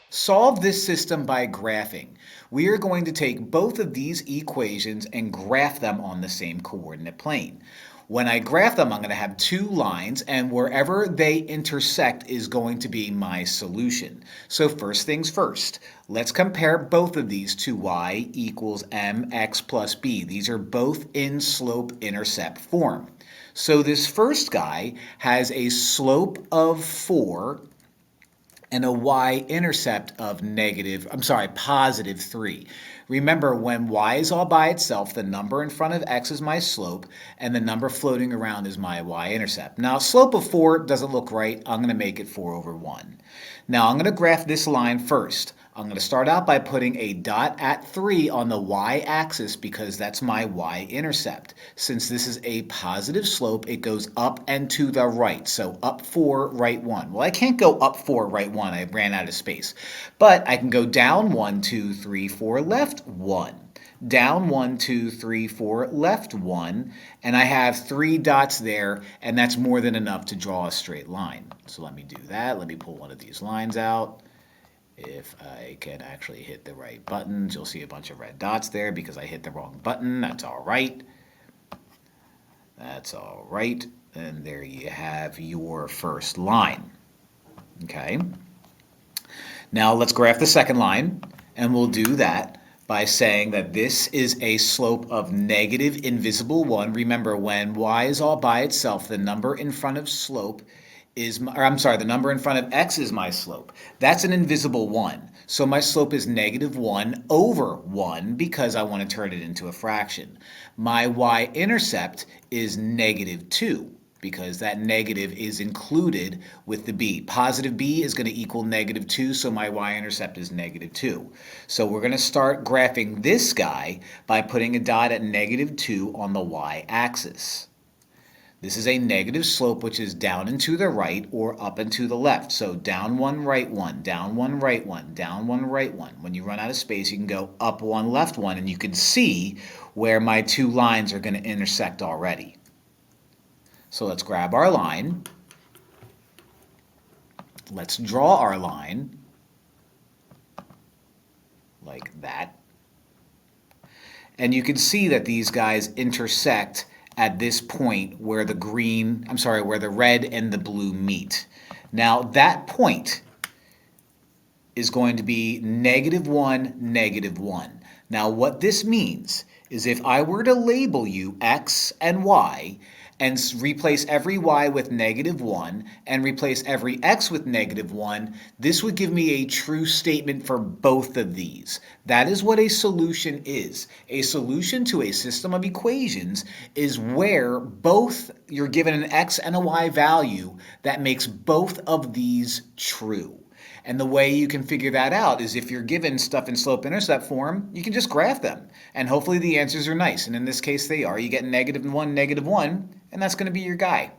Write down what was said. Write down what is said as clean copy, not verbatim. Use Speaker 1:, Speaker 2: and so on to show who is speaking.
Speaker 1: Solve this system by graphing. We are going to take both of these equations and graph them on the same coordinate plane. When I graph them, I'm going to have two lines, and wherever they intersect is going to be my solution. So first things first, let's compare both of these to y equals mx plus b. These are both in slope-intercept form. So this first guy has a slope of 4 and a y-intercept of positive 3. Remember, when y is all by itself, the number in front of x is my slope, and the number floating around is my y-intercept. Now, slope of 4 doesn't look right. I'm going to make it 4 over 1. Now, I'm going to graph this line first. I'm going to start out by putting a dot at 3 on the y-axis because that's my y-intercept. Since this is a positive slope, it goes up and to the right. So up 4, right 1. Well, I can't go up 4, right 1. I ran out of space. But I can go down 1, 2, 3, 4, left 1. Down 1, 2, 3, 4, left 1. And I have 3 dots there, and that's more than enough to draw a straight line. So let me do that. Let me pull one of these lines out. If I can actually hit the right buttons, you'll see a bunch of red dots there because I hit the wrong button. That's all right. That's all right. And there you have your first line. Okay. Now let's graph the second line, and we'll do that by saying that this is a slope of negative invisible 1. Remember, when y is all by itself, the number in front of slope is, the number in front of x is my slope. That's an invisible 1. So my slope is negative 1 over 1 because I want to turn it into a fraction. My y-intercept is negative 2 because that negative is included with the b. Positive b is going to equal negative 2, so my y-intercept is negative 2. So we're going to start graphing this guy by putting a dot at negative 2 on the y-axis. This is a negative slope, which is down and to the right or up and to the left. So down 1, right 1, down 1, right 1, down 1, right 1. When you run out of space, you can go up 1, left 1, and you can see where my two lines are going to intersect already. So let's grab our line. Let's draw our line like that. And you can see that these guys intersect at this point where the where the red and the blue meet. Now that point is going to be negative 1, negative 1. Now what this means is if I were to label you x and y and replace every y with negative 1 and replace every x with negative 1, this would give me a true statement for both of these. That is what a solution is. A solution to a system of equations is where both you're given an x and a y value that makes both of these true. And the way you can figure that out is if you're given stuff in slope-intercept form, you can just graph them. And hopefully the answers are nice. And in this case, they are. You get negative 1, negative 1, and that's going to be your guy.